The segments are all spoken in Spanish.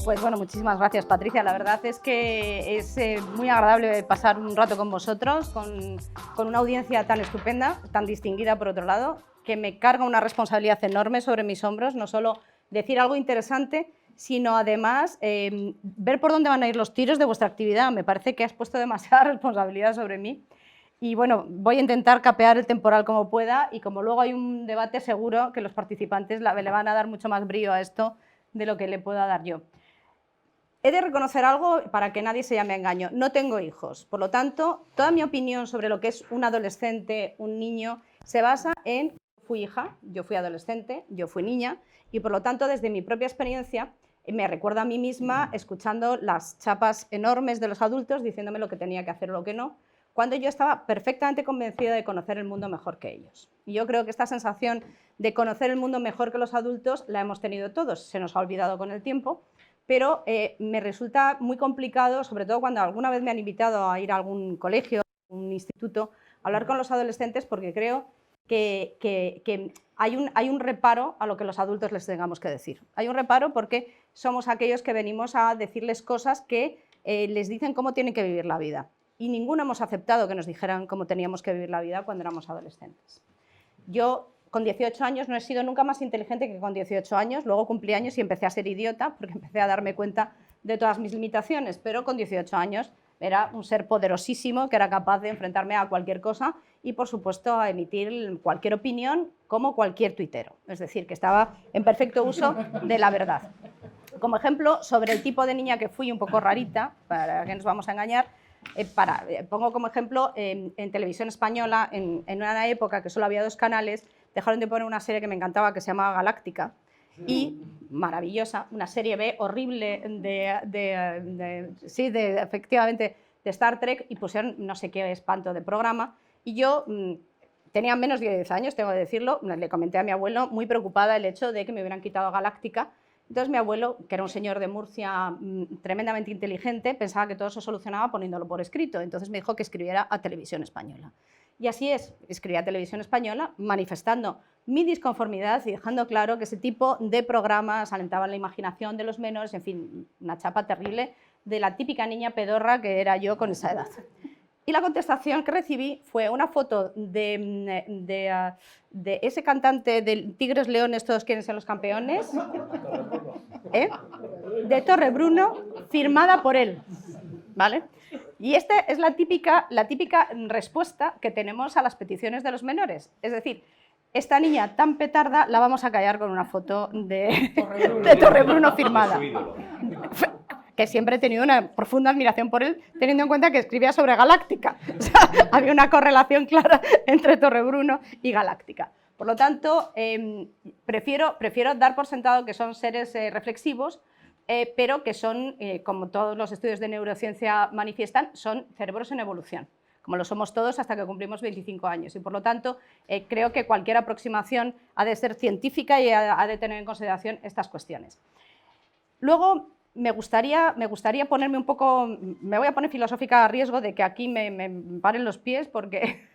Pues bueno, muchísimas gracias, Patricia. La verdad es que es muy agradable pasar un rato con vosotros, con una audiencia tan estupenda, tan distinguida por otro lado, que me carga una responsabilidad enorme sobre mis hombros, no solo decir algo interesante, sino además ver por dónde van a ir los tiros de vuestra actividad. Me parece que has puesto demasiada responsabilidad sobre mí. Y bueno, voy a intentar capear el temporal como pueda y como luego hay un debate seguro que los participantes le van a dar mucho más brío a esto de lo que le pueda dar yo. He de reconocer algo para que nadie se llame a engaño. No tengo hijos, por lo tanto, toda mi opinión sobre lo que es un adolescente, un niño, se basa en yo fui hija, yo fui adolescente, yo fui niña y por lo tanto, desde mi propia experiencia, me recuerdo a mí misma escuchando las chapas enormes de los adultos diciéndome lo que tenía que hacer o lo que no, cuando yo estaba perfectamente convencida de conocer el mundo mejor que ellos. Y yo creo que esta sensación de conocer el mundo mejor que los adultos la hemos tenido todos, se nos ha olvidado con el tiempo, pero me resulta muy complicado, sobre todo cuando alguna vez me han invitado a ir a algún colegio, a un instituto, a hablar con los adolescentes, porque creo que hay un reparo a lo que los adultos les tengamos que decir. Hay un reparo porque somos aquellos que venimos a decirles cosas que les dicen cómo tienen que vivir la vida. Y ninguno hemos aceptado que nos dijeran cómo teníamos que vivir la vida cuando éramos adolescentes. Yo, con 18 años, no he sido nunca más inteligente que con 18 años, luego cumplí años y empecé a ser idiota porque empecé a darme cuenta de todas mis limitaciones, pero con 18 años era un ser poderosísimo que era capaz de enfrentarme a cualquier cosa y, por supuesto, a emitir cualquier opinión como cualquier tuitero, es decir, que estaba en perfecto uso de la verdad. Como ejemplo, sobre el tipo de niña que fui, un poco rarita, para que nos vamos a engañar, pongo como ejemplo, en televisión española, en una época que solo había 2 canales, dejaron de poner una serie que me encantaba que se llamaba Galáctica y maravillosa, una serie B horrible efectivamente de Star Trek y pusieron no sé qué espanto de programa y yo tenía menos de 10 años, tengo que decirlo, le comenté a mi abuelo muy preocupada el hecho de que me hubieran quitado Galáctica. Entonces mi abuelo, que era un señor de Murcia tremendamente inteligente, pensaba que todo se solucionaba poniéndolo por escrito. Entonces me dijo que escribiera a Televisión Española. Y así es, escribí a Televisión Española manifestando mi disconformidad y dejando claro que ese tipo de programas alentaban la imaginación de los menores, en fin, una chapa terrible de la típica niña pedorra que era yo con esa edad. Y la contestación que recibí fue una foto de ese cantante de Tigres Leones, todos quieren ser los campeones, de Torrebruno, firmada por él, ¿vale? Y esta es la típica respuesta que tenemos a las peticiones de los menores. Es decir, esta niña tan petarda la vamos a callar con una foto de Torrebruno firmada. Que siempre he tenido una profunda admiración por él, teniendo en cuenta que escribía sobre Galáctica. O sea, había una correlación clara entre Torrebruno y Galáctica. Por lo tanto, prefiero dar por sentado que son seres reflexivos, pero que son, como todos los estudios de neurociencia manifiestan, son cerebros en evolución, como lo somos todos hasta que cumplimos 25 años. Y por lo tanto, creo que cualquier aproximación ha de ser científica y ha de tener en consideración estas cuestiones. Luego, me gustaría ponerme un poco, me voy a poner filosófica a riesgo de que aquí me paren los pies porque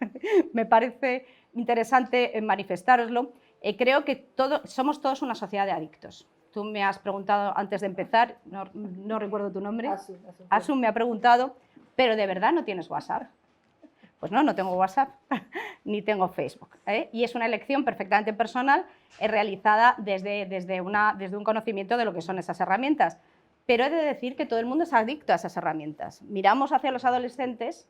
me parece interesante manifestároslo. Creo que somos todos una sociedad de adictos. Tú me has preguntado antes de empezar, no recuerdo tu nombre, Asun me ha preguntado, ¿pero de verdad no tienes WhatsApp? Pues no tengo WhatsApp, ni tengo Facebook. Y es una elección perfectamente personal realizada desde un conocimiento de lo que son esas herramientas. Pero he de decir que todo el mundo es adicto a esas herramientas. Miramos hacia los adolescentes,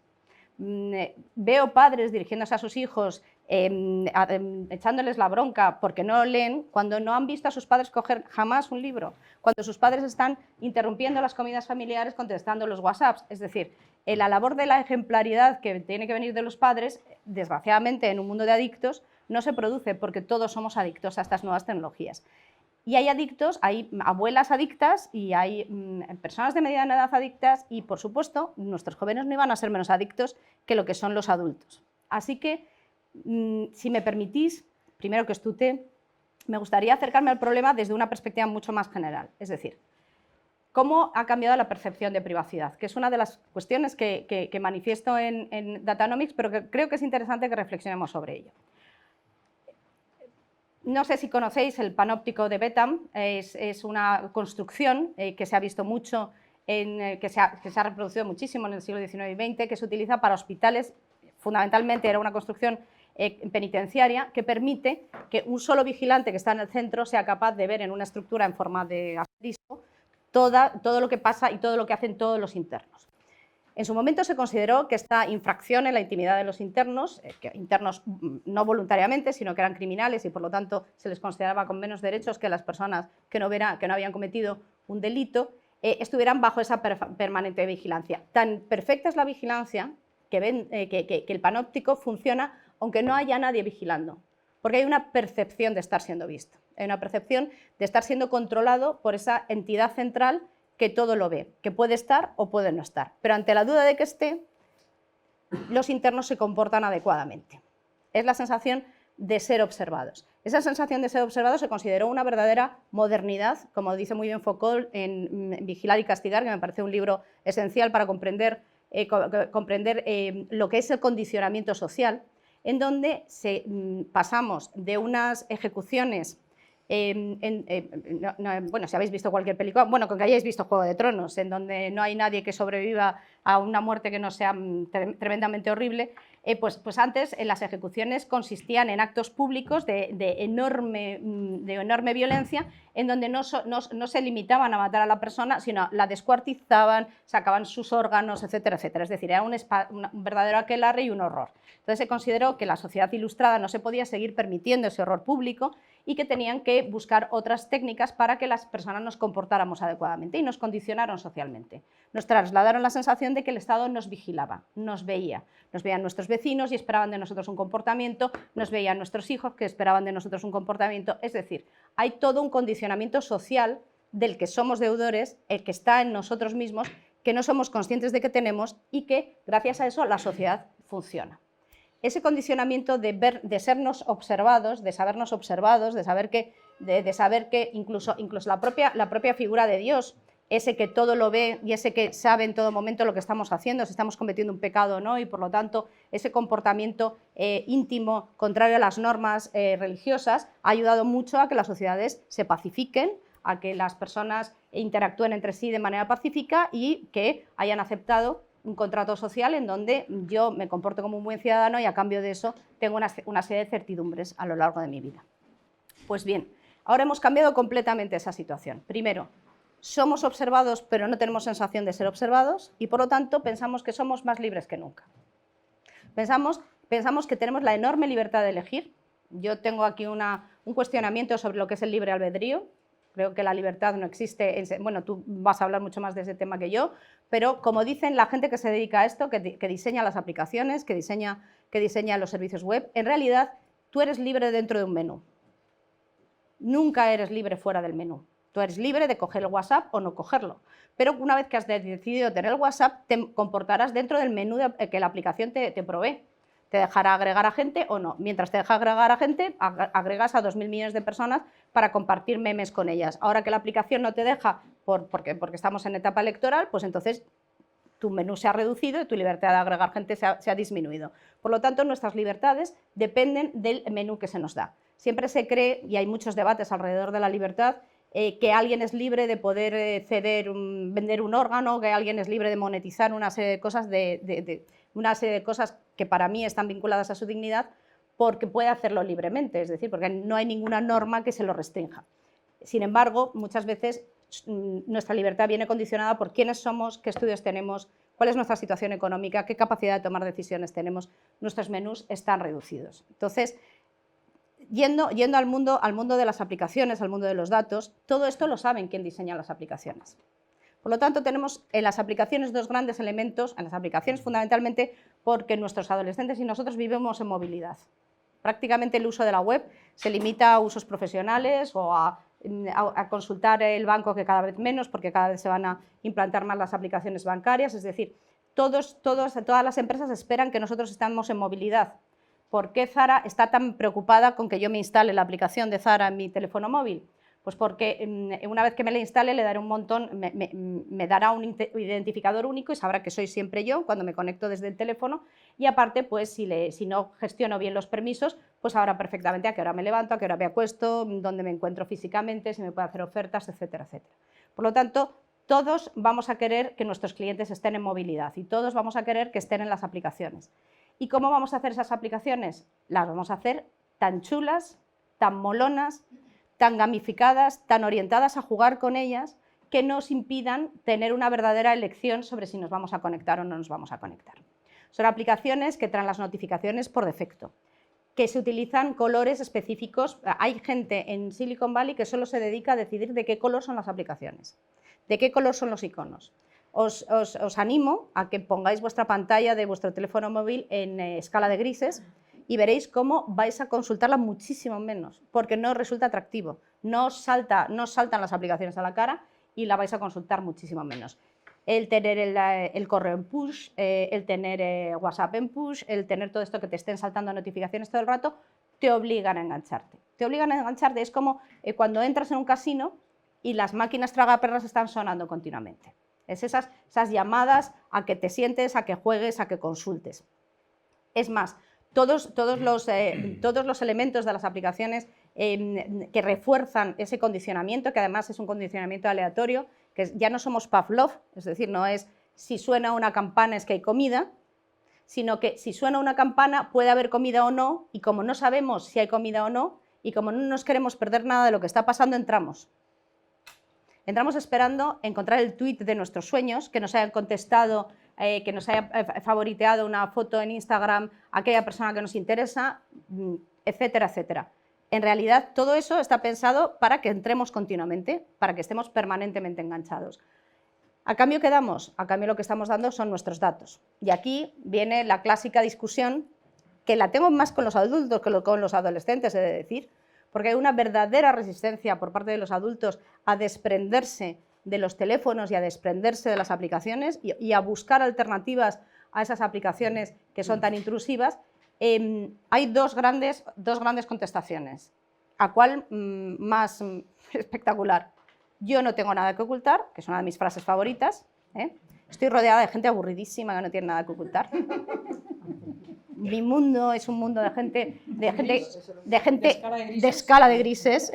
veo padres dirigiéndose a sus hijos, echándoles la bronca porque no leen, cuando no han visto a sus padres coger jamás un libro, cuando sus padres están interrumpiendo las comidas familiares contestando los WhatsApps. Es decir, la labor de la ejemplaridad que tiene que venir de los padres, desgraciadamente en un mundo de adictos, no se produce porque todos somos adictos a estas nuevas tecnologías. Y hay adictos, hay abuelas adictas y hay personas de mediana edad adictas y, por supuesto, nuestros jóvenes no iban a ser menos adictos que lo que son los adultos. Así que, si me permitís, primero que estute, me gustaría acercarme al problema desde una perspectiva mucho más general. Es decir, ¿cómo ha cambiado la percepción de privacidad? Que es una de las cuestiones que manifiesto en Datanomics, pero que creo que es interesante que reflexionemos sobre ello. No sé si conocéis el panóptico de Betham, es una construcción que se ha visto mucho, que se ha reproducido muchísimo en el siglo XIX y XX, que se utiliza para hospitales. Fundamentalmente era una construcción penitenciaria que permite que un solo vigilante que está en el centro sea capaz de ver en una estructura en forma de asterisco todo lo que pasa y todo lo que hacen todos los internos. En su momento se consideró que esta infracción en la intimidad de los internos, internos no voluntariamente, sino que eran criminales y por lo tanto se les consideraba con menos derechos que las personas que no habían cometido un delito, estuvieran bajo esa permanente vigilancia. Tan perfecta es la vigilancia que el panóptico funciona aunque no haya nadie vigilando, porque hay una percepción de estar siendo visto, hay una percepción de estar siendo controlado por esa entidad central que todo lo ve, que puede estar o puede no estar, pero ante la duda de que esté, los internos se comportan adecuadamente. Es la sensación de ser observados. Esa sensación de ser observados se consideró una verdadera modernidad, como dice muy bien Foucault en Vigilar y castigar, que me parece un libro esencial para comprender lo que es el condicionamiento social, en donde pasamos de unas ejecuciones, bueno, si habéis visto cualquier película, bueno, con que hayáis visto Juego de Tronos, en donde no hay nadie que sobreviva a una muerte que no sea tremendamente horrible, pues antes las ejecuciones consistían en actos públicos de enorme violencia, en donde no se limitaban a matar a la persona, sino la descuartizaban, sacaban sus órganos, etcétera, etcétera. Es decir, era un verdadero aquelarre y un horror. Entonces se consideró que la sociedad ilustrada no se podía seguir permitiendo ese horror público y que tenían que buscar otras técnicas para que las personas nos comportáramos adecuadamente, y nos condicionaron socialmente. Nos trasladaron la sensación de que el Estado nos vigilaba, nos veían nuestros vecinos y esperaban de nosotros un comportamiento, nos veían nuestros hijos que esperaban de nosotros un comportamiento. Es decir, hay todo un condicionamiento social del que somos deudores, el que está en nosotros mismos, que no somos conscientes de que tenemos y que gracias a eso la sociedad funciona. Ese condicionamiento de sernos observados, de sabernos observados, de saber que incluso la propia figura de Dios, ese que todo lo ve y ese que sabe en todo momento lo que estamos haciendo, si estamos cometiendo un pecado o no, y por lo tanto ese comportamiento íntimo, contrario a las normas religiosas, ha ayudado mucho a que las sociedades se pacifiquen, a que las personas interactúen entre sí de manera pacífica y que hayan aceptado un contrato social en donde yo me comporto como un buen ciudadano y a cambio de eso tengo una serie de certidumbres a lo largo de mi vida. Pues bien, ahora hemos cambiado completamente esa situación. Primero, somos observados pero no tenemos sensación de ser observados y por lo tanto pensamos que somos más libres que nunca. Pensamos que tenemos la enorme libertad de elegir. Yo tengo aquí un cuestionamiento sobre lo que es el libre albedrío. Creo que la libertad no existe. Bueno, tú vas a hablar mucho más de ese tema que yo, pero como dicen la gente que se dedica a esto, que diseña las aplicaciones, que diseña los servicios web, en realidad tú eres libre dentro de un menú. Nunca eres libre fuera del menú. Tú eres libre de coger el WhatsApp o no cogerlo, pero una vez que has decidido tener el WhatsApp, te comportarás dentro del menú que la aplicación te provee. Te dejará agregar a gente o no. Mientras te deja agregar a gente, agregas a 2.000 millones de personas para compartir memes con ellas. Ahora que la aplicación no te deja porque estamos en etapa electoral, pues entonces tu menú se ha reducido y tu libertad de agregar gente se ha disminuido. Por lo tanto, nuestras libertades dependen del menú que se nos da. Siempre se cree, y hay muchos debates alrededor de la libertad, que alguien es libre de poder vender un órgano, que alguien es libre de monetizar una serie de cosas, una serie de cosas que para mí están vinculadas a su dignidad, porque puede hacerlo libremente, es decir, porque no hay ninguna norma que se lo restrinja. Sin embargo, muchas veces nuestra libertad viene condicionada por quiénes somos, qué estudios tenemos, cuál es nuestra situación económica, qué capacidad de tomar decisiones tenemos. Nuestros menús están reducidos. Entonces, yendo al mundo de las aplicaciones, al mundo de los datos, todo esto lo saben quién diseña las aplicaciones. Por lo tanto, tenemos en las aplicaciones dos grandes elementos, en las aplicaciones fundamentalmente porque nuestros adolescentes y nosotros vivimos en movilidad. Prácticamente el uso de la web se limita a usos profesionales o a consultar el banco, que cada vez menos, porque cada vez se van a implantar más las aplicaciones bancarias. Es decir, todas las empresas esperan que nosotros estemos en movilidad. ¿Por qué Zara está tan preocupada con que yo me instale la aplicación de Zara en mi teléfono móvil? Pues porque una vez que me la instale le daré un montón, me dará un identificador único y sabrá que soy siempre yo cuando me conecto desde el teléfono, y aparte, pues si no gestiono bien los permisos, pues sabrá perfectamente a qué hora me levanto, a qué hora me acuesto, dónde me encuentro físicamente, si me puede hacer ofertas, etcétera, etcétera. Por lo tanto, todos vamos a querer que nuestros clientes estén en movilidad y todos vamos a querer que estén en las aplicaciones. ¿Y cómo vamos a hacer esas aplicaciones? Las vamos a hacer tan chulas, tan molonas, tan gamificadas, tan orientadas a jugar con ellas, que nos impidan tener una verdadera elección sobre si nos vamos a conectar o no nos vamos a conectar. Son aplicaciones que traen las notificaciones por defecto, que se utilizan colores específicos. Hay gente en Silicon Valley que solo se dedica a decidir de qué color son las aplicaciones, de qué color son los iconos. Os animo a que pongáis vuestra pantalla de vuestro teléfono móvil en escala de grises y veréis cómo vais a consultarla muchísimo menos, porque no os resulta atractivo, no os saltan las aplicaciones a la cara y la vais a consultar muchísimo menos. El tener el correo en push, el tener WhatsApp en push, el tener todo esto que te estén saltando notificaciones todo el rato, te obligan a engancharte. Te obligan a engancharte, es como cuando entras en un casino y las máquinas tragaperras están sonando continuamente. Es esas llamadas a que te sientes, a que juegues, a que consultes. Es más, todos los elementos de las aplicaciones que refuerzan ese condicionamiento, que además es un condicionamiento aleatorio, que ya no somos Pavlov, es decir, no es si suena una campana es que hay comida, sino que si suena una campana puede haber comida o no, y como no sabemos si hay comida o no, y como no nos queremos perder nada de lo que está pasando, entramos. Entramos esperando encontrar el tuit de nuestros sueños, que nos hayan contestado, que nos haya favoriteado una foto en Instagram aquella persona que nos interesa, etcétera, etcétera. En realidad, todo eso está pensado para que entremos continuamente, para que estemos permanentemente enganchados. ¿A cambio qué damos? A cambio lo que estamos dando son nuestros datos. Y aquí viene la clásica discusión, que la tengo más con los adultos que con los adolescentes, he de decir, porque hay una verdadera resistencia por parte de los adultos a desprenderse de los teléfonos y a desprenderse de las aplicaciones y a buscar alternativas a esas aplicaciones que son tan intrusivas. Hay dos grandes contestaciones. ¿A cuál más espectacular? Yo no tengo nada que ocultar, que es una de mis frases favoritas. Estoy rodeada de gente aburridísima que no tiene nada que ocultar. Mi mundo es un mundo de gente de escala de grises,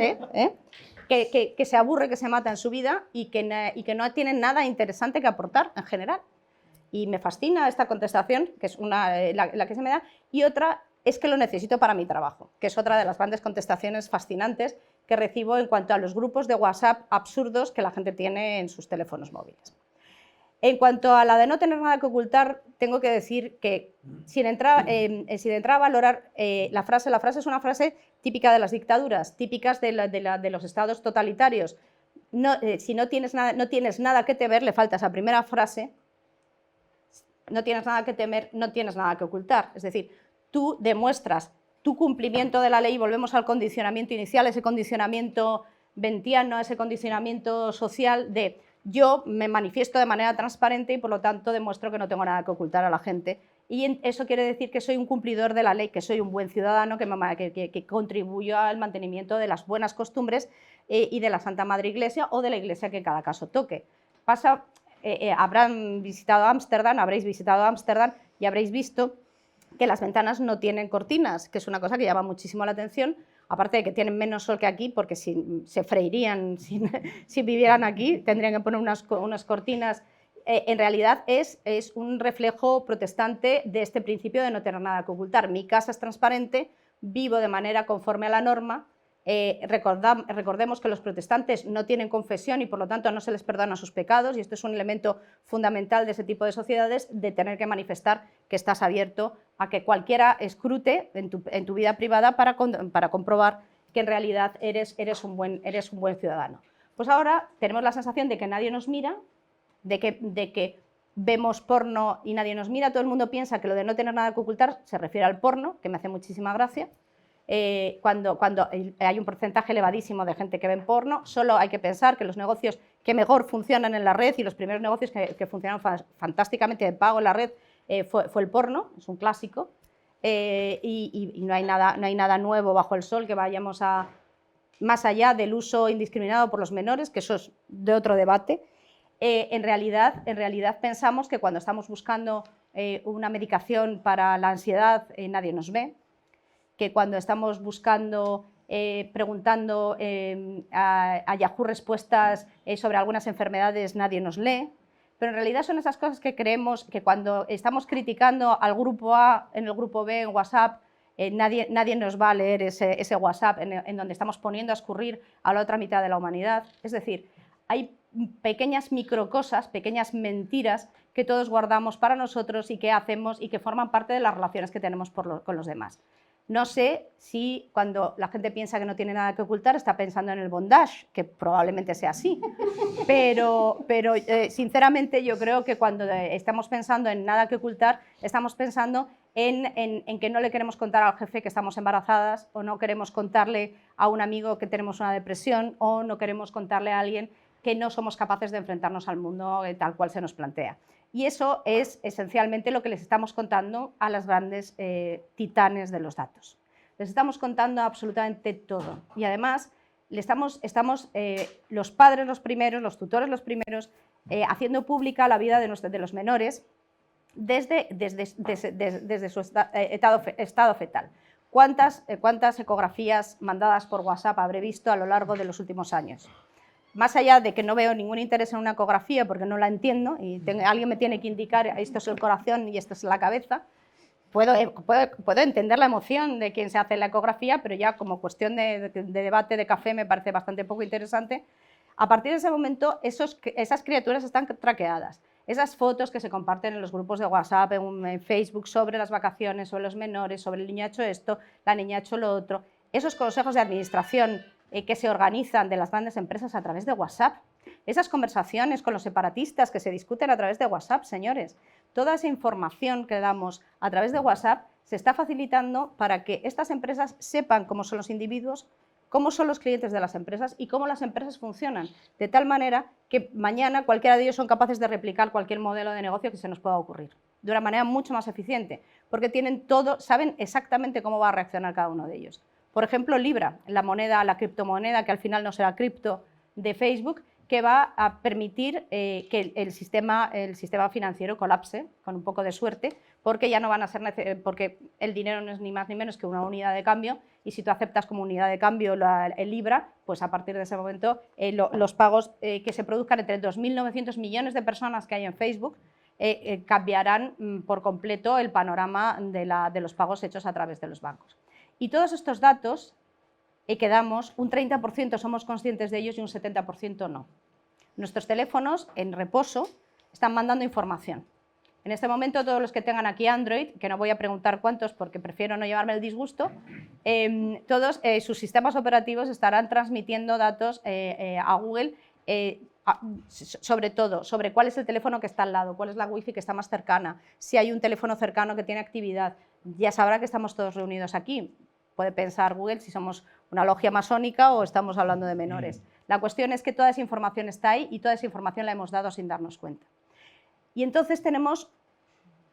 que se aburre, que se mata en su vida y que no tienen nada interesante que aportar en general. Y me fascina esta contestación, que es la que se me da, y otra es que lo necesito para mi trabajo, que es otra de las grandes contestaciones fascinantes que recibo en cuanto a los grupos de WhatsApp absurdos que la gente tiene en sus teléfonos móviles. En cuanto a la de no tener nada que ocultar, tengo que decir que sin entrar a valorar la frase es una frase típica de las dictaduras, típicas de los estados totalitarios. Si no tienes nada que temer, le falta esa primera frase. No tienes nada que temer, no tienes nada que ocultar. Es decir, tú demuestras tu cumplimiento de la ley, volvemos al condicionamiento inicial, ese condicionamiento bentiano, ese condicionamiento social de yo me manifiesto de manera transparente y por lo tanto demuestro que no tengo nada que ocultar a la gente. Y eso quiere decir que soy un cumplidor de la ley, que soy un buen ciudadano, que contribuyo al mantenimiento de las buenas costumbres y de la Santa Madre Iglesia o de la Iglesia que en cada caso toque. Habréis visitado Ámsterdam y habréis visto que las ventanas no tienen cortinas, que es una cosa que llama muchísimo la atención, aparte de que tienen menos sol que aquí, porque se freirían si vivieran aquí, tendrían que poner unas cortinas. En realidad es un reflejo protestante de este principio de no tener nada que ocultar. Mi casa es transparente, vivo de manera conforme a la norma. Recordemos que los protestantes no tienen confesión y por lo tanto no se les perdona sus pecados, y esto es un elemento fundamental de ese tipo de sociedades, de tener que manifestar que estás abierto a que cualquiera escrute en tu vida privada para comprobar que en realidad eres un buen ciudadano. Pues ahora tenemos la sensación de que nadie nos mira, de que vemos porno y nadie nos mira. Todo el mundo piensa que lo de no tener nada que ocultar se refiere al porno, que me hace muchísima gracia. Cuando hay un porcentaje elevadísimo de gente que ve porno, solo hay que pensar que los negocios que mejor funcionan en la red y los primeros negocios que funcionan fantásticamente de pago en la red fue el porno, es un clásico, y no hay nada nuevo bajo el sol que vayamos más allá del uso indiscriminado por los menores, que eso es de otro debate. En realidad pensamos que cuando estamos buscando una medicación para la ansiedad nadie nos ve, que cuando estamos buscando, preguntando a Yahoo respuestas sobre algunas enfermedades nadie nos lee, pero en realidad son esas cosas que creemos que cuando estamos criticando al grupo A en el grupo B en WhatsApp, nadie nos va a leer ese WhatsApp en donde estamos poniendo a escurrir a la otra mitad de la humanidad. Es decir, hay pequeñas microcosas, pequeñas mentiras que todos guardamos para nosotros y que hacemos y que forman parte de las relaciones que tenemos con los demás. No sé si cuando la gente piensa que no tiene nada que ocultar está pensando en el bondage, que probablemente sea así, pero sinceramente yo creo que cuando estamos pensando en nada que ocultar, estamos pensando en que no le queremos contar al jefe que estamos embarazadas, o no queremos contarle a un amigo que tenemos una depresión, o no queremos contarle a alguien que no somos capaces de enfrentarnos al mundo tal cual se nos plantea. Y eso es esencialmente lo que les estamos contando a las grandes titanes de los datos. Les estamos contando absolutamente todo. Y además, estamos los padres los primeros, los tutores los primeros, haciendo pública la vida de los menores desde su estado fetal. ¿Cuántas ecografías mandadas por WhatsApp habré visto a lo largo de los últimos años? Más allá de que no veo ningún interés en una ecografía porque no la entiendo y alguien me tiene que indicar esto es el corazón y esto es la cabeza, puedo entender la emoción de quien se hace la ecografía, pero ya como cuestión de debate de café me parece bastante poco interesante. A partir de ese momento, esas criaturas están traqueadas. Esas fotos que se comparten en los grupos de WhatsApp, en Facebook, sobre las vacaciones, sobre los menores, sobre el niño ha hecho esto, la niña ha hecho lo otro, esos consejos de administración que se organizan de las grandes empresas a través de WhatsApp, esas conversaciones con los separatistas que se discuten a través de WhatsApp, señores, toda esa información que damos a través de WhatsApp se está facilitando para que estas empresas sepan cómo son los individuos, cómo son los clientes de las empresas y cómo las empresas funcionan, de tal manera que mañana cualquiera de ellos son capaces de replicar cualquier modelo de negocio que se nos pueda ocurrir, de una manera mucho más eficiente, porque tienen todo, saben exactamente cómo va a reaccionar cada uno de ellos. Por ejemplo, Libra, la criptomoneda que al final no será cripto de Facebook, que va a permitir que el sistema financiero colapse con un poco de suerte, porque ya no van a ser porque el dinero no es ni más ni menos que una unidad de cambio, y si tú aceptas como unidad de cambio el Libra, pues a partir de ese momento los pagos que se produzcan entre 2.900 millones de personas que hay en Facebook cambiarán por completo el panorama de los pagos hechos a través de los bancos. Y todos estos datos que damos, un 30% somos conscientes de ellos y un 70% no. Nuestros teléfonos en reposo están mandando información. En este momento todos los que tengan aquí Android, que no voy a preguntar cuántos porque prefiero no llevarme el disgusto, todos sus sistemas operativos estarán transmitiendo datos a Google sobre todo, sobre cuál es el teléfono que está al lado, cuál es la wifi que está más cercana, si hay un teléfono cercano que tiene actividad. Ya sabrá que estamos todos reunidos aquí. Puede pensar Google si somos una logia masónica o estamos hablando de menores. La cuestión es que toda esa información está ahí y toda esa información la hemos dado sin darnos cuenta. Y entonces tenemos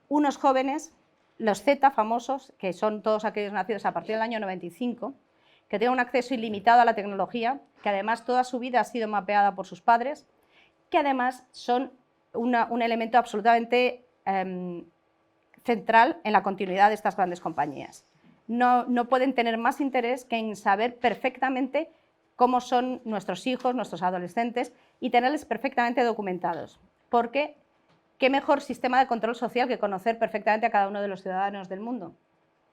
unos jóvenes, los Z famosos, que son todos aquellos nacidos a partir del año 95, que tienen un acceso ilimitado a la tecnología, que además toda su vida ha sido mapeada por sus padres, que además son un elemento absolutamente central en la continuidad de estas grandes compañías. No pueden tener más interés que en saber perfectamente cómo son nuestros hijos, nuestros adolescentes, y tenerles perfectamente documentados. Porque qué mejor sistema de control social que conocer perfectamente a cada uno de los ciudadanos del mundo.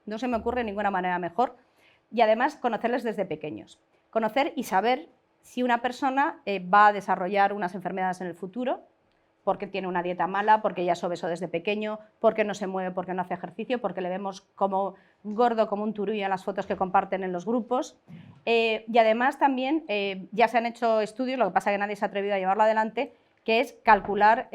No se me ocurre de ninguna manera mejor. Y además conocerles desde pequeños. Conocer y saber si una persona va a desarrollar unas enfermedades en el futuro, porque tiene una dieta mala, porque ya es obeso desde pequeño, porque no se mueve, porque no hace ejercicio, porque le vemos como gordo, como un turullo en las fotos que comparten en los grupos. Y además también ya se han hecho estudios, lo que pasa es que nadie se ha atrevido a llevarlo adelante, que es calcular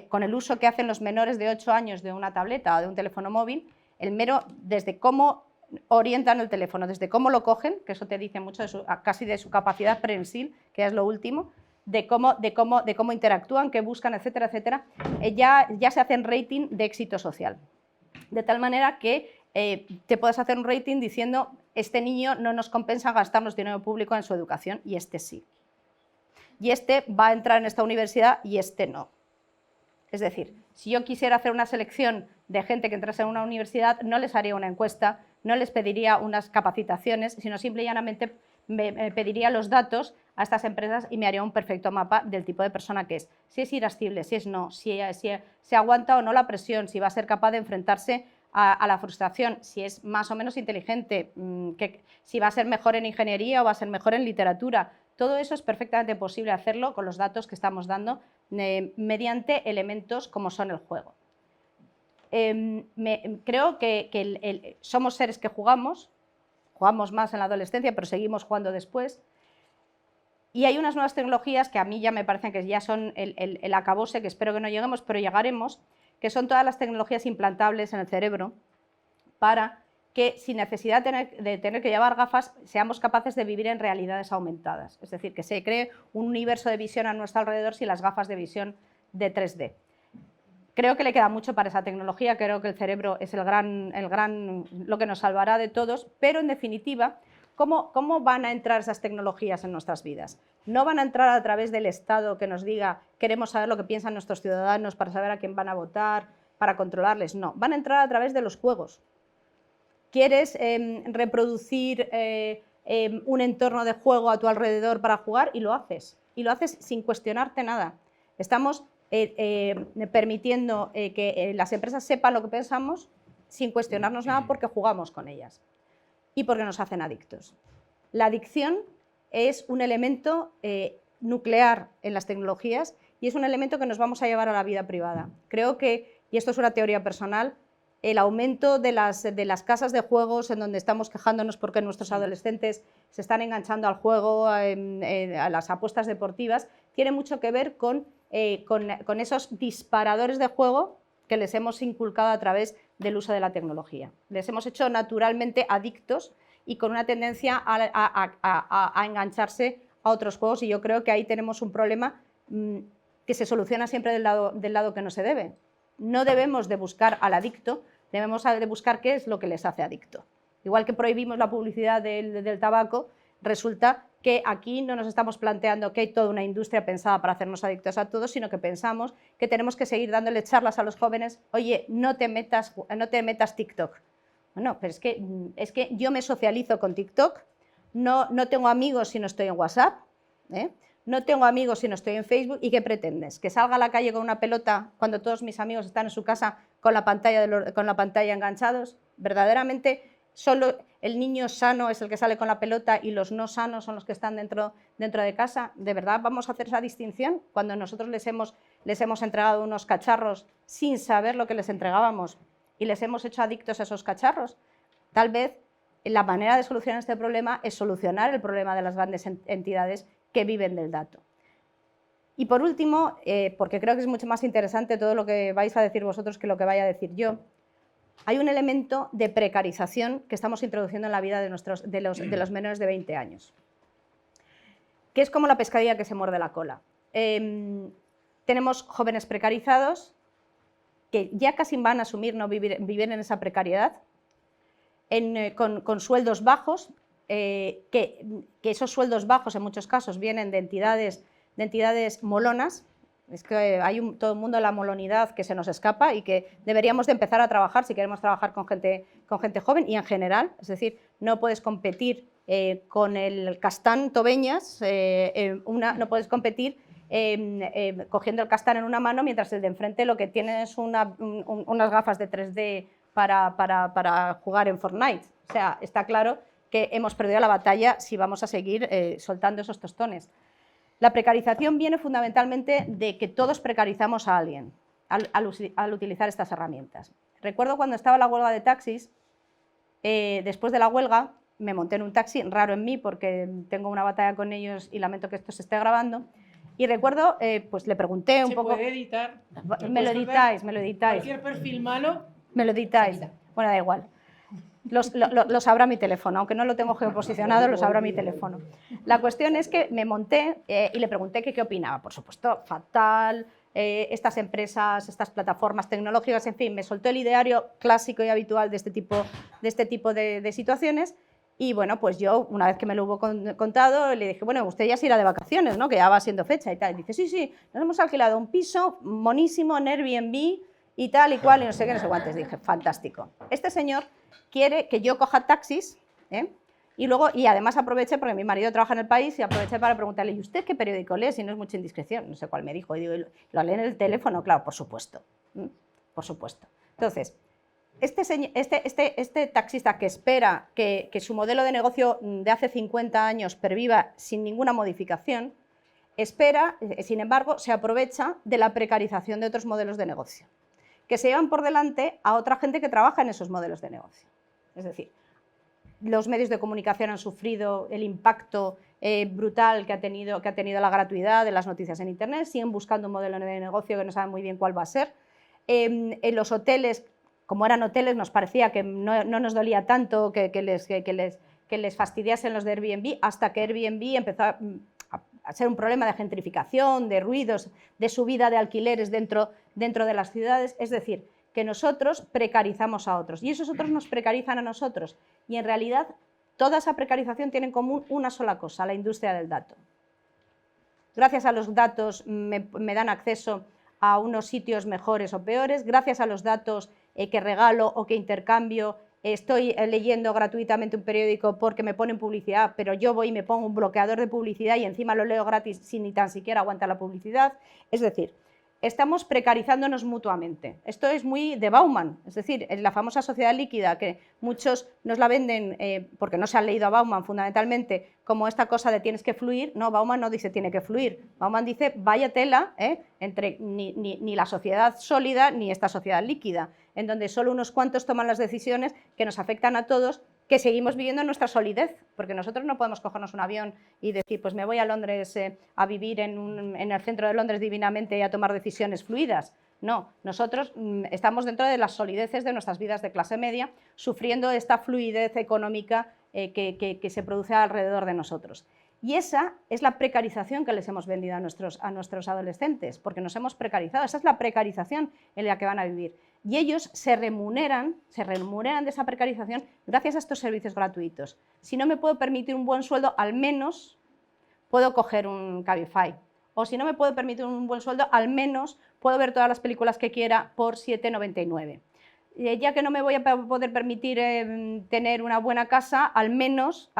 con el uso que hacen los menores de 8 años de una tableta o de un teléfono móvil, desde cómo orientan el teléfono, desde cómo lo cogen, que eso te dice mucho casi de su capacidad prensil, que es lo último, de cómo interactúan, qué buscan, etcétera, etcétera, ya se hacen rating de éxito social. De tal manera que te puedes hacer un rating diciendo este niño no nos compensa gastarnos dinero público en su educación y este sí. Y este va a entrar en esta universidad y este no. Es decir, si yo quisiera hacer una selección de gente que entrase en una universidad, no les haría una encuesta, no les pediría unas capacitaciones, sino simple y llanamente me pediría los datos a estas empresas y me haría un perfecto mapa del tipo de persona que es. Si es irascible, si es no, si aguanta o no la presión, si va a ser capaz de enfrentarse a la frustración, si es más o menos inteligente, si va a ser mejor en ingeniería o va a ser mejor en literatura. Todo eso es perfectamente posible hacerlo con los datos que estamos dando mediante elementos como son el juego. Creo que somos seres que jugamos más en la adolescencia, pero seguimos jugando después. Y hay unas nuevas tecnologías que a mí ya me parecen que ya son el acabose, que espero que no lleguemos, pero llegaremos, que son todas las tecnologías implantables en el cerebro para que sin necesidad de tener que llevar gafas seamos capaces de vivir en realidades aumentadas. Es decir, que se cree un universo de visión a nuestro alrededor sin las gafas de visión de 3D. Creo que le queda mucho para esa tecnología, creo que el cerebro es lo que nos salvará de todos, pero en definitiva, ¿cómo van a entrar esas tecnologías en nuestras vidas? No van a entrar a través del Estado que nos diga queremos saber lo que piensan nuestros ciudadanos para saber a quién van a votar, para controlarles, no, van a entrar a través de los juegos. ¿Quieres reproducir un entorno de juego a tu alrededor para jugar? Y lo haces sin cuestionarte nada. Estamos permitiendo que las empresas sepan lo que pensamos sin cuestionarnos nada porque jugamos con ellas y porque nos hacen adictos. La adicción es un elemento nuclear en las tecnologías y es un elemento que nos vamos a llevar a la vida privada. Creo que, y esto es una teoría personal, el aumento de las casas de juegos en donde estamos quejándonos porque nuestros adolescentes se están enganchando al juego, a las apuestas deportivas, tiene mucho que ver con esos disparadores de juego que les hemos inculcado a través del uso de la tecnología. Les hemos hecho naturalmente adictos y con una tendencia a engancharse a otros juegos, y yo creo que ahí tenemos un problema que se soluciona siempre del lado que no se debe. No debemos de buscar al adicto, debemos de buscar qué es lo que les hace adicto. Igual que prohibimos la publicidad del tabaco, resulta que aquí no nos estamos planteando que hay toda una industria pensada para hacernos adictos a todos, sino que pensamos que tenemos que seguir dándole charlas a los jóvenes, oye, no te metas TikTok. Bueno, pero es que yo me socializo con TikTok, no tengo amigos si no estoy en WhatsApp, no tengo amigos si no estoy en Facebook, ¿y qué pretendes? ¿Que salga a la calle con una pelota cuando todos mis amigos están en su casa con la pantalla enganchados? Verdaderamente solo el niño sano es el que sale con la pelota y los no sanos son los que están dentro de casa. ¿De verdad vamos a hacer esa distinción cuando nosotros les hemos entregado unos cacharros sin saber lo que les entregábamos y les hemos hecho adictos a esos cacharros? Tal vez la manera de solucionar este problema es solucionar el problema de las grandes entidades que viven del dato. Y por último, porque creo que es mucho más interesante todo lo que vais a decir vosotros que lo que vaya a decir yo, hay un elemento de precarización que estamos introduciendo en la vida de los menores de 20 años, que es como la pescadilla que se muerde la cola. Tenemos jóvenes precarizados que ya casi van a asumir no vivir en esa precariedad, con sueldos bajos, que esos sueldos bajos en muchos casos vienen de entidades molonas. Es que hay todo el mundo de la molonidad que se nos escapa y que deberíamos de empezar a trabajar si queremos trabajar con gente joven y en general. Es decir, no puedes competir con el Castán Tobeñas, no puedes competir cogiendo el Castán en una mano mientras el de enfrente lo que tiene es unas gafas de 3D para jugar en Fortnite. O sea, está claro que hemos perdido la batalla si vamos a seguir soltando esos tostones. La precarización viene fundamentalmente de que todos precarizamos a alguien al utilizar estas herramientas. Recuerdo cuando estaba la huelga de taxis, después de la huelga me monté en un taxi, raro en mí porque tengo una batalla con ellos y lamento que esto se esté grabando, y recuerdo, pues le pregunté un poco... ¿Se puede editar? Me lo editáis. Cualquier perfil malo... Me lo editáis. Bueno, da igual. Lo sabrá mi teléfono, aunque no lo tengo geoposicionado, lo sabrá mi teléfono. La cuestión es que me monté y le pregunté qué opinaba. Por supuesto, fatal, estas empresas, estas plataformas tecnológicas, en fin, me soltó el ideario clásico y habitual de este tipo de situaciones Y bueno, pues yo, una vez que me lo hubo contado, le dije, bueno, usted ya se irá de vacaciones, ¿no? Que ya va siendo fecha y tal. Y dice, sí, sí, nos hemos alquilado un piso monísimo en Airbnb y tal y cual, y no sé qué, no sé cuántos. Dije, fantástico. Este señor quiere que yo coja taxis, ¿eh? Y además aproveché, porque mi marido trabaja en El País, y aproveché para preguntarle, ¿y usted qué periódico lee? Si no es mucha indiscreción, no sé cuál me dijo. Y digo, ¿lo lee en el teléfono? Claro, por supuesto. Por supuesto. Entonces, este taxista que espera que su modelo de negocio de hace 50 años perviva sin ninguna modificación, espera, sin embargo, se aprovecha de la precarización de otros modelos de negocio, que se llevan por delante a otra gente que trabaja en esos modelos de negocio. Es decir, los medios de comunicación han sufrido el impacto brutal que ha tenido la gratuidad de las noticias en Internet, siguen buscando un modelo de negocio que no saben muy bien cuál va a ser. En los hoteles, como eran hoteles, nos parecía que no nos dolía tanto que les fastidiasen los de Airbnb, hasta que Airbnb empezó a ser un problema de gentrificación, de ruidos, de subida de alquileres dentro de las ciudades. Es decir, que nosotros precarizamos a otros y esos otros nos precarizan a nosotros. Y en realidad toda esa precarización tiene en común una sola cosa, la industria del dato. Gracias a los datos me dan acceso a unos sitios mejores o peores, gracias a los datos que regalo o que intercambio, estoy leyendo gratuitamente un periódico porque me ponen publicidad, pero yo voy y me pongo un bloqueador de publicidad y encima lo leo gratis sin ni tan siquiera aguantar la publicidad. Es decir, estamos precarizándonos mutuamente. Esto es muy de Bauman, es decir, la famosa sociedad líquida, que muchos nos la venden porque no se han leído a Bauman fundamentalmente, como esta cosa de tienes que fluir. No, Bauman no dice tiene que fluir, Bauman dice vaya tela entre ni la sociedad sólida ni esta sociedad líquida, en donde solo unos cuantos toman las decisiones que nos afectan a todos, que seguimos viviendo en nuestra solidez, porque nosotros no podemos cogernos un avión y decir, pues me voy a Londres a vivir en el centro de Londres divinamente y a tomar decisiones fluidas. No, nosotros estamos dentro de las solideces de nuestras vidas de clase media, sufriendo esta fluidez económica que se produce alrededor de nosotros. Y esa es la precarización que les hemos vendido a nuestros adolescentes, porque nos hemos precarizado. Esa es la precarización en la que van a vivir. Y ellos se remuneran de esa precarización gracias a estos servicios gratuitos. Si no me puedo permitir un buen sueldo, al menos puedo coger un Cabify. O si no me puedo permitir un buen sueldo, al menos puedo ver todas las películas que quiera por 7,99. Ya que no me voy a poder permitir tener una buena casa, al menos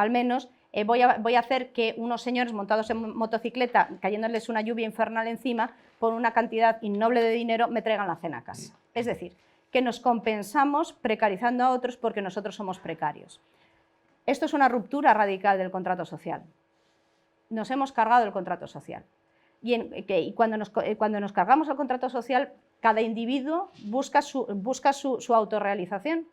voy a hacer que unos señores montados en motocicleta, cayéndoles una lluvia infernal encima, por una cantidad innoble de dinero, me traigan la cena a casa. Es decir, que nos compensamos precarizando a otros porque nosotros somos precarios. Esto es una ruptura radical del contrato social. Nos hemos cargado el contrato social. Y cuando nos cargamos el contrato social, cada individuo busca su autorrealización.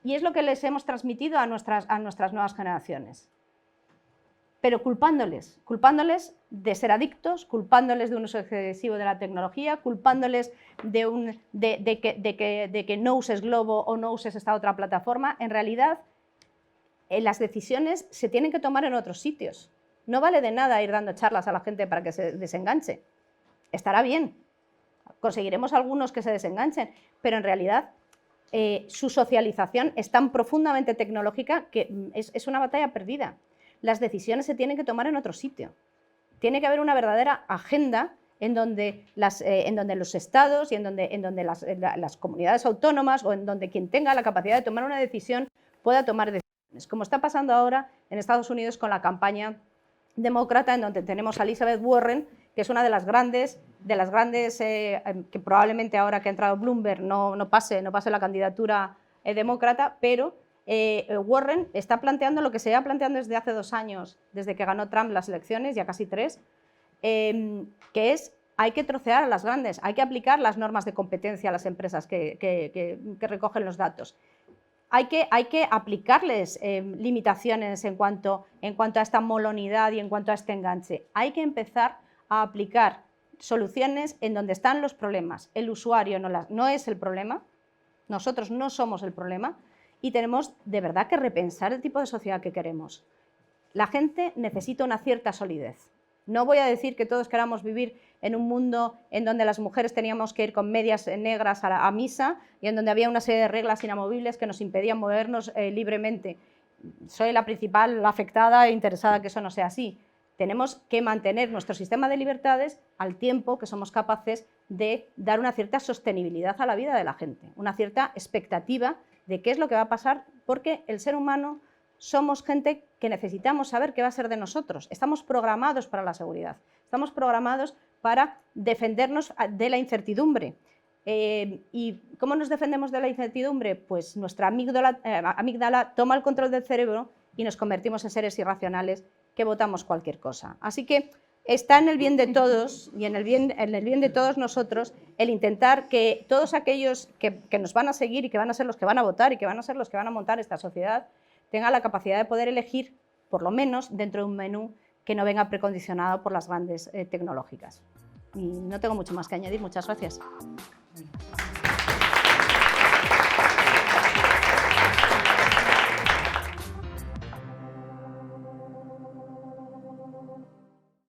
Y es lo que les hemos transmitido a nuestras nuevas generaciones. Pero culpándoles de ser adictos, culpándoles de un uso excesivo de la tecnología, culpándoles de que no uses Globo o no uses esta otra plataforma. En realidad, las decisiones se tienen que tomar en otros sitios. No vale de nada ir dando charlas a la gente para que se desenganche. Estará bien, conseguiremos algunos que se desenganchen, pero en realidad su socialización es tan profundamente tecnológica que es una batalla perdida. Las decisiones se tienen que tomar en otro sitio. Tiene que haber una verdadera agenda en donde los estados y en donde las comunidades autónomas o en donde quien tenga la capacidad de tomar una decisión pueda tomar decisiones, como está pasando ahora en Estados Unidos con la campaña demócrata, en donde tenemos a Elizabeth Warren, que es una de las grandes que probablemente ahora que ha entrado Bloomberg no pase la candidatura demócrata, pero Warren está planteando lo que se lleva planteando desde hace 2 años, desde que ganó Trump las elecciones, ya casi 3, que es hay que trocear a las grandes, hay que aplicar las normas de competencia a las empresas que recogen los datos. Hay que aplicarles limitaciones en cuanto a esta molonidad y en cuanto a este enganche. Hay que empezar a aplicar soluciones en donde están los problemas. El usuario no es el problema, nosotros no somos el problema y tenemos de verdad que repensar el tipo de sociedad que queremos. La gente necesita una cierta solidez. No voy a decir que todos queramos vivir en un mundo en donde las mujeres teníamos que ir con medias negras a misa y en donde había una serie de reglas inamovibles que nos impedían movernos libremente. soy la principal afectada e interesada que eso no sea así. Tenemos que mantener nuestro sistema de libertades al tiempo que somos capaces de dar una cierta sostenibilidad a la vida de la gente, una cierta expectativa de qué es lo que va a pasar, porque el ser humano somos gente que necesitamos saber qué va a ser de nosotros. Estamos programados para la seguridad, estamos programados para defendernos de la incertidumbre. ¿Y cómo nos defendemos de la incertidumbre? Pues nuestra amígdala toma el control del cerebro y nos convertimos en seres irracionales que votamos cualquier cosa. Así que está en el bien de todos y en el bien de todos nosotros el intentar que todos aquellos que nos van a seguir y que van a ser los que van a votar y que van a ser los que van a montar esta sociedad tengan la capacidad de poder elegir, por lo menos dentro de un menú que no venga precondicionado por las grandes tecnológicas. Y no tengo mucho más que añadir. Muchas gracias.